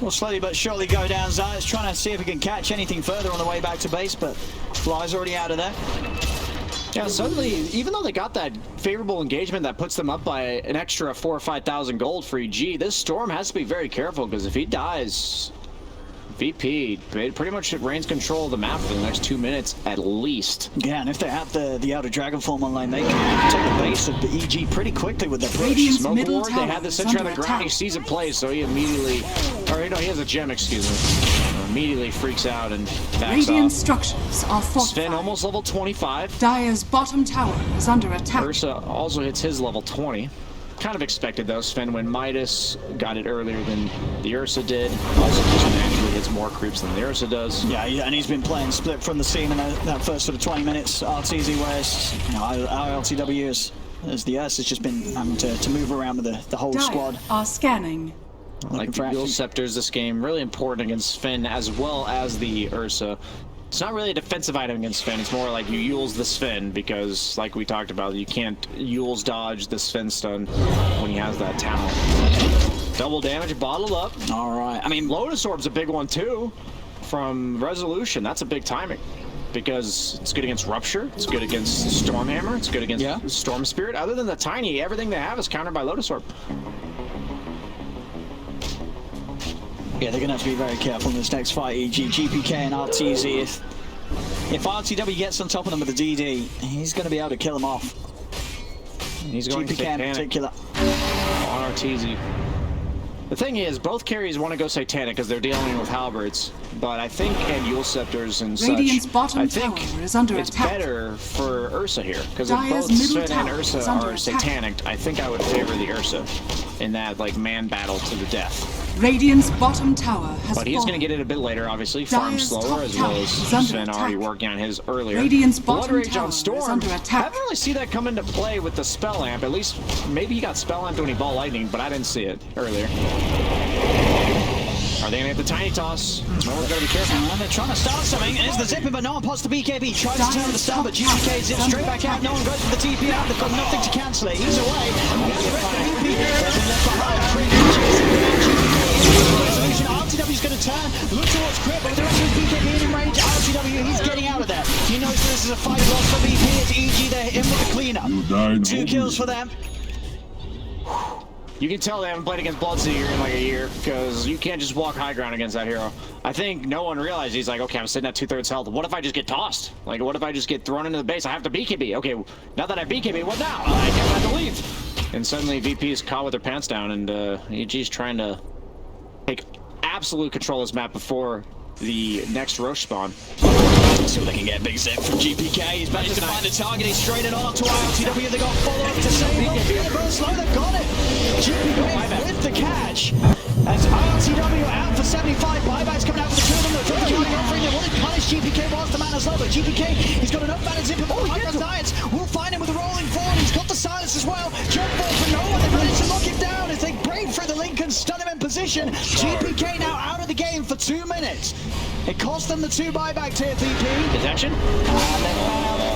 will slowly but surely go down. Zay's trying to see if he can catch anything further on the way back to base, but Fly's already out of there. Yeah, suddenly, even though they got that favorable engagement that puts them up by an extra 4,000 or 5,000 gold for EG, this Storm has to be very careful, because if he dies, VP pretty much reigns control of the map for the next 2 minutes at least. Yeah, and if they have the Outer Dragon form online, they can take the base of the EG pretty quickly with their push. Smoke Ward, they had the Sentry on the ground, he sees it play, so he immediately, he has a gem, excuse me. Immediately freaks out and backs Radiant off. structures are fortified. Sven almost level 25. Dire's bottom tower is under attack. Ursa also hits his level 20. Kind of expected though, Sven, when Midas got it earlier than the Ursa did. Also just naturally hits more creeps than the Ursa does. Yeah, and he's been playing split from the scene in that first sort of 20 minutes. Arteezy, whereas our LTW as the Ursa has just been having to move around with the whole squad. Are scanning. Like the dual scepters this game, really important against Sven as well as the Ursa. It's not really a defensive item against Sven, it's more like you Yules the Sven, because like we talked about, you can't Yules dodge the Sven stun when he has that talent. Double damage, bottled up. All right, I mean, Lotus Orb's a big one too from Resolution. That's a big timing. because it's good against Rupture, it's good against Stormhammer, it's good against Storm Spirit. Other than the Tiny, everything they have is countered by Lotus Orb. Yeah, they're going to have to be very careful in this next fight, e.g. GPK and RTZ. If RTW gets on top of them with the DD, he's going to be able to kill them off. He's going GPK in particular. On RTZ. The thing is, both carries want to go Satanic because they're dealing with Halberds, but I think, and Yule Scepters and Radiant's such, bottom I think tower is under it's attack. better for Ursa here, because if Dire's both middle Sven and tower Ursa is under are attack. Satanic, I think I would favor the Ursa in that like man battle to the death. Radiant's bottom tower has But he's going to fallen. get it a bit later, obviously. Farm Dire's slower, top as well tower as is under Sven already attack. working on his earlier. Radiant's Blood bottom Rage tower on is Storm. under I attack. haven't really seen that come into play with the Spell Amp. At least, maybe he got Spell Amped when he Ball Lightning, but I didn't see it earlier. Are they going to get the Tiny Toss? No one's got to be careful. And they're trying to start something. It's the zipping, but no one pops the BKB. Tries to turn the stun, but GPK zips straight back out. No one goes for the TP out. They've got nothing to cancel it. He's away. Resolution. RTW's going to turn. Look towards Crit, but with the rest of his BKB in range, RTW, he's getting out of there. He knows this is a fight loss for VP. It's EG. They're in with the cleanup. 2 kills for them. You can tell they haven't played against Bloodseeker in like a year, because you can't just walk high ground against that hero. I think no one realized. He's like, okay, I'm sitting at 2/3 health. What if I just get tossed? Like, what if I just get thrown into the base? I have to BKB. Okay, now that I BKB, what now? I guess I have to leave. And suddenly VP is caught with their pants down, and EG's trying to take absolute control of this map before the next Roche spawn. See what they can get. Big zip from GPK. He's managed to find a target. He's straight it on to RTW. They got follow-up to save. Burn slow. They've got it. GPK with the catch. As RTW out for 75. Buybacks coming out for the 2 of them. They're trying to offering. They want to punish GPK whilst the man is low. But GPK, he's got enough mana zip. Oh, he gets Giants. We'll find him with a rolling forward. He's got the silence as well. Jump ball for no one. They managed to lock him down as they break through the link and stun him in position. GPK now out of the game for 2 minutes. It cost them the 2 buyback tier, VP. Detection? And they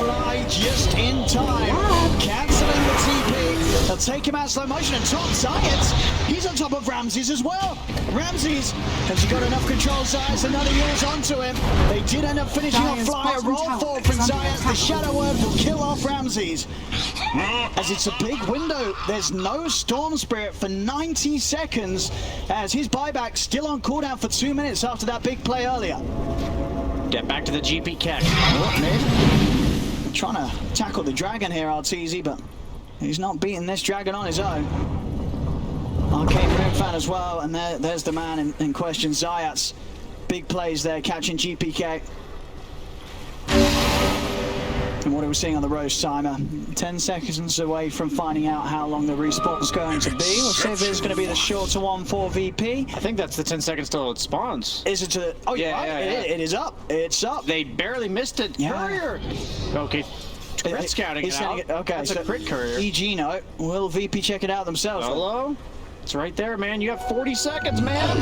fly just in time. Cancelling the TP. They'll take him out of slow motion. And top Zayat, he's on top of Ramses as well. Ramses, has he got enough control? Zayat, another Yule's onto him. They did end up finishing off Fly. A roll forward from Zayat. The Shadow Word will kill off Ramses. As it's a big window, there's no Storm Spirit for 90 seconds. As his buyback still on cooldown for 2 minutes after that big play earlier. Get back to the GP catch. Trying to tackle the dragon here, RTZ, but he's not beating this dragon on his own. Arcane Rune fan as well, and there's the man in question, Zayat's. Big plays there, catching GPK. And what are we seeing on the Roche timer? 10 seconds away from finding out how long the respawn's going to be. We'll see if it's going to be the shorter one for VP. I think that's the 10 seconds till it spawns. Is it to... Oh, yeah, it is up. It's up. They barely missed it. Yeah. Courier. Okay. Crit scouting it out. Okay, That's a crit courier. EG note. Will VP check it out themselves? Hello? It's right there, man. You have 40 seconds, man.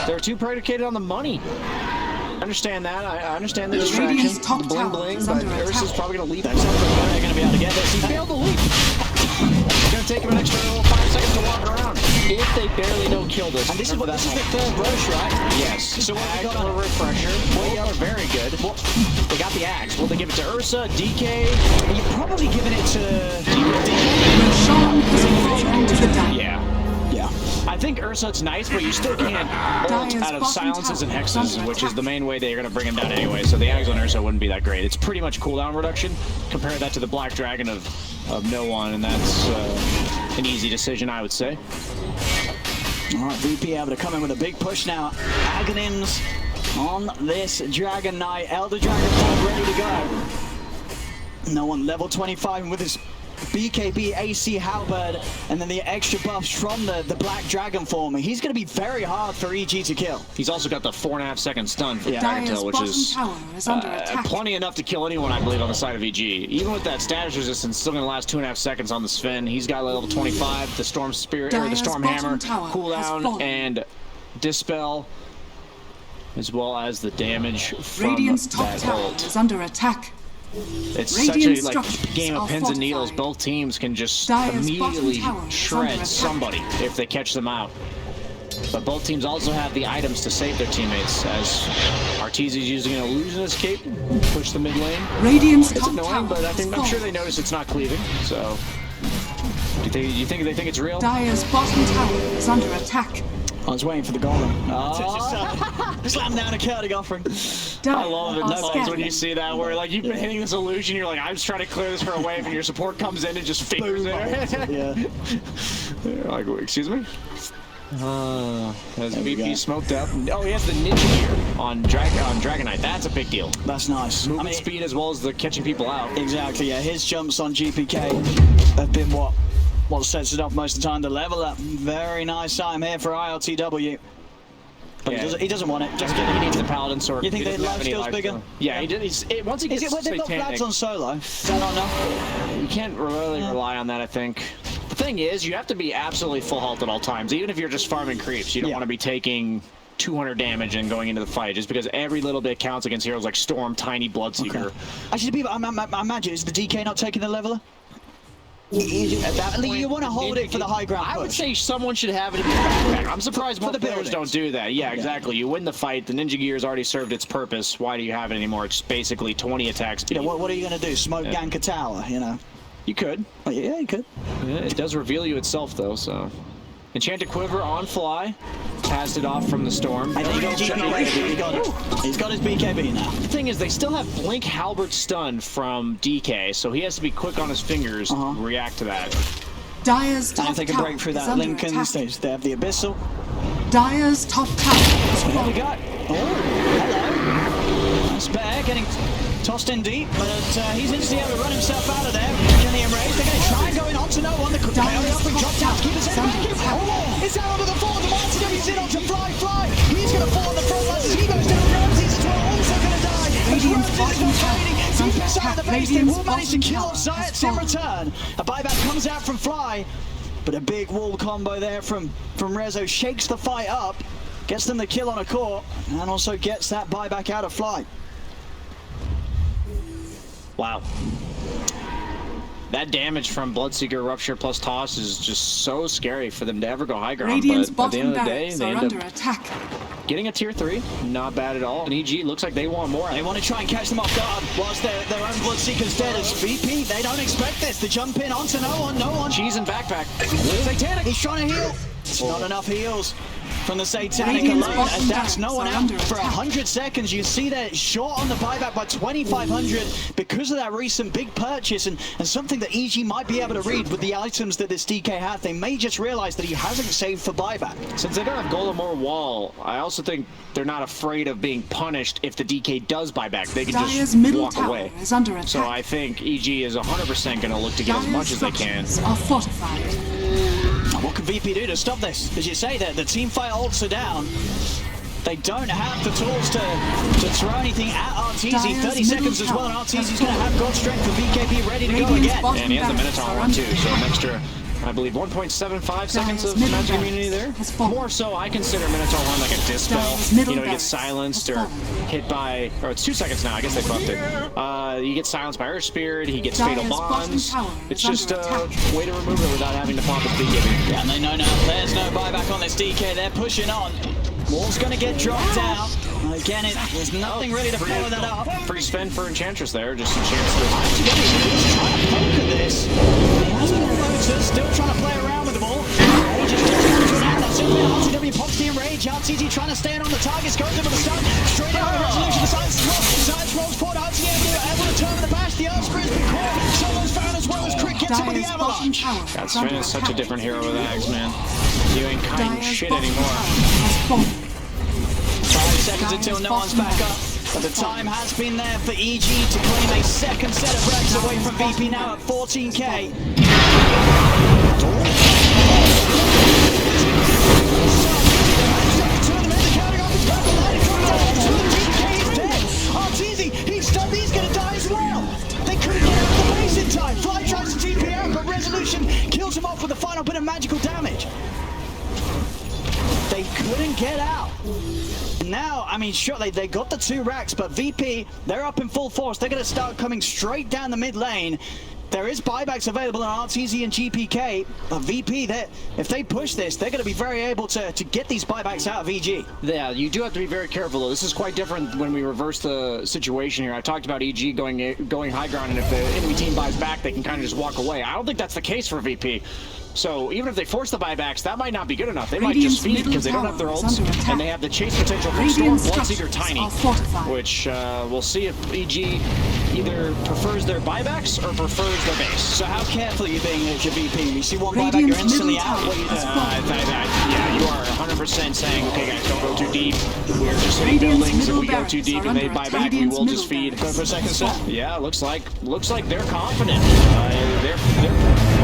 They're too predicated on the money. I understand that. I understand the distraction, Radiant's the top bling tower bling, is but under Ursa's attack. probably going to leap. That's not they're going to be able to get this. He failed to leap. It's going to take him an extra 5 seconds to walk around. If they barely no-kill this. And this is the third Roche, right? Yes. So what have we Axe got or on it? refresher. Well, yeah, they're very good. Well, they got the axe. Will they give it to Ursa, DK? You're probably giving it to... Roshan has fallen to the dark. Yeah. I think Ursa, it's nice, but you still can't ult out of silences and hexes, which is the main way they're going to bring him down anyway. So the Ags on Ursa wouldn't be that great. It's pretty much cooldown reduction. Compare that to the Black Dragon of no one, and that's an easy decision, I would say. All right, VP able to come in with a big push now. Aghanims on this Dragon Knight. Elder Dragon form ready to go. No one level 25 with his BKB AC Halberd, and then the extra buffs from the Black Dragon form. He's going to be very hard for EG to kill. He's also got the 4.5 second stun for Dragon Dire's Tail, which is bottom tower is under attack. plenty enough to kill anyone, I believe, on the side of EG. Even with that status resistance, still going to last 2.5 seconds on the Sven. He's got level 25, the Storm Spirit, or the Dire's Storm bottom Hammer, tower has cooldown, fallen. and Dispel, as well as the damage from Radiant's top that tower ult. is under attack. It's Radiant such a structures game of are pins and needles. fortified. Both teams can just Dire's immediately bottom tower is under shred attack. somebody if they catch them out. But both teams also have the items to save their teammates, as Arteezy's using an illusion escape, push the mid lane. Radiant's It's top annoying, tower but I has think I'm sure fallen. they notice it's not cleaving. So, do you think they think it's real? Dire's bottom tower is under attack. I was waiting for the golem. Just slam down a Kurtic offering. Dire I love it. are That's when you scared. see that where like you've been hitting this illusion, you're like, I'm just trying to clear this for a wave, and your support comes in and just fingers it. Yeah. You're like, excuse me? Has we VP go. smoked up? Oh, he has the ninja gear on Dragon Knight. That's a big deal. That's nice. Movement speed as well as the catching people out. Exactly, yeah. His jumps on GPK have been what sets it up most of the time. The level up. Very nice time here for ILTW. But Yeah. he doesn't want it. Just kidding, he needs the Paladin sword. You think He the doesn't have any lifesteal's life bigger? steal. Yeah, he did. Once he Is gets it when they've got satanic, flags on solo? Is that not enough? you can't really rely on that, I think. The thing is, you have to be absolutely full health at all times. Even if you're just farming creeps, you don't Yeah. want to be taking 200 damage and going into the fight, just because every little bit counts against heroes like Storm, Tiny, Bloodseeker. Okay. Actually, people, I imagine, is the DK not taking the leveler? At that point, You want to hold it for the high ground I would push. say someone should have it in the backpack. I'm surprised For most the players buildings. don't do that. Yeah, exactly. You win the fight, the Ninja Gear has already served its purpose. Why do you have it anymore? It's basically 20 attacks. You know, what are you going to do? Smoke Yeah. gank a tower, you know? You could. Oh, yeah, you could. Yeah, it does reveal you itself, though, so. Enchanted Quiver on fly. Passed it off from the Storm. I think he's got it. He's got his BKB now. The thing is, they still have Blink Halberd stun from DK, so he has to be quick on his fingers, react to that. Dire's And top if they can tower break through is that under Lincoln's, attack. they have the Abyssal. Dire's top tower is What we fallen. got? Oh, hello. Nice bear getting tossed in deep, but he's instantly able to run himself out of there. Can he enrage? They're going to try and go in onto no one. The Dire's offering top drop down. tower Keep his is head under back. attack. Oh, it's out onto the floor. The RTW's in onto Fly. He's going to fall on the front lines as he goes down. Ramsey's as well, also going to die. Radiant's As bottom Ramsey's tower fading. is under Deep inside the attack. base, they Radiant's will manage to bottom kill tower off has Zayats in fallen. return. A buyback comes out from Fly. But a big wall combo there from Rezo shakes the fight up, gets them the kill on a core, and also gets that buyback out of Fly. Wow. That damage from Bloodseeker, Rupture plus Toss is just so scary for them to ever go high ground. Radiant's But at the end bottom of the day, barracks they are end under up attack. getting a tier 3. Not bad at all. And EG looks like they want more. They want to try and catch them off guard whilst their own Bloodseeker's dead as VP. They don't expect this. The jump in onto no one. Cheese and backpack. Satanic. He's trying to heal. It's not enough heals from the Satanic Radiant's alone, bottom and that's no barracks one are out under for attack. 100 seconds. You see that short on the buyback by 2,500 because of that recent big purchase and something that EG might be able to read with the items that this DK had. They may just realize that he hasn't saved for buyback. Since they don't have Golem or Wall, I also think they're not afraid of being punished if the DK does buy back. They can Dire's just middle walk tower away. is under attack. So I think EG is 100% going to look to get as Dire's much as they can. structures are fortified. What can VP do to stop this? As you say that the team fight ults are down. They don't have the tools to throw anything at Arteezy. Dire's 30 seconds as middle well, and tower Arteezy's has going to have God Strength for BKB ready to go Radiant's again. bottom And he has the barracks Minotaur are one under too, so an attack. extra, I believe, 1.75 seconds of middle magic immunity there. barracks has fallen. More so, I consider Minotaur one like a dispel. Dire's middle You know, he barracks gets silenced has or fallen. hit by, or it's 2 seconds now. I guess they buffed it. You get silenced by Earth Spirit. He gets Fatal Dire's bottom Bonds. tower It's is just under a attack. way to remove it without having to pop his BKB. Yeah, and they know now there's no buyback on this DK. They're pushing on. Wall's going to get dropped down. Again, there's nothing really to follow that up. Free spend for Enchantress there, just a chance to. He's trying to poke at this. He has more motors, still trying to play around with the ball. Rage is just coming to an end. That's it. RTW pops the enrage. RTZ trying to stay in on the targets, goes in with the stun. Straight out of the resolution. Science rolls forward. RTZ able to turn with the bash. The Earth Spirit's been caught. Solo's found as well as Crick gets him with the Dire's bottom avalanche. tower God, is Sven under is such a attack. different hero with Ags, man. You ain't kind Dire's shit bottom anymore. tower has fallen. 5 seconds until no one's back up. But the time has been there for EG to claim a second set of frags away from VP now at 14k. He's stunned, he's gonna die as well. They couldn't get out of the base in time. Fly tries to TP out, but Resolution kills him off with a final bit of magical damage. They couldn't get out. Now, I mean, sure, they got the 2 racks, but VP, they're up in full force. They're going to start coming straight down the mid lane. There is buybacks available on RTZ and GPK, but VP, if they push this, they're going to be very able to get these buybacks out of EG. Yeah, you do have to be very careful, though. This is quite different when we reverse the situation here. I talked about EG going high ground, and if the enemy team buys back, they can kind of just walk away. I don't think that's the case for VP. So even if they force the buybacks, that might not be good enough. They might just feed because they don't have their ults, and they have the chase potential from Storm, Bloodseeker, Tiny, which we'll see if EG either prefers their buybacks or prefers their base. So how careful are you being as your VP? You see one buyback, you're instantly out. What are you doing? Yeah, you are 100% saying, okay guys, don't go too deep. We're just hitting buildings. If we go too deep and they buy back, we will just feed. Go for a second set. Yeah, looks like they're confident. They're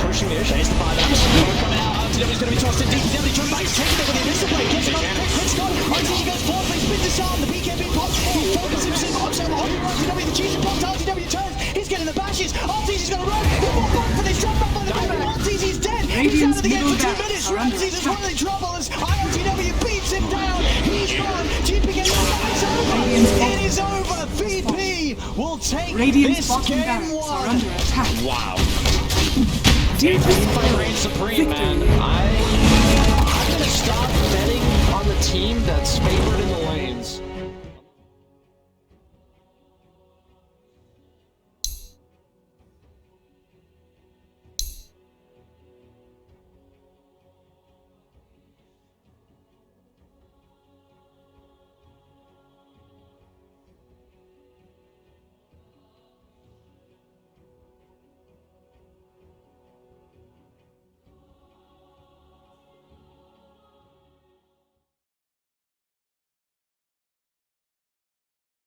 pushing the issue. There's the buyback. Coming out, RTW's going to be tossed in deep. He's definitely trying back. He's taking it with the initial play. Gets another quick hit stop. RTW goes forward, but he's been disarmed. The BKB pops. He focuses himself on himself. RTW, the cheesy pops. RTW turns. He's getting the bashes. RTZ's going to run. He won't back for this. Drop back by the buyback. RTZ's dead. He's out of the game for 2 minutes. Ramsey's is running in trouble as ILTW beats him down. He's gone. GPK, it's over. It is over. VP will take this game 1. Wow. Team fight reigns supreme, man. I'm gonna stop betting on the team that's favored in the lanes.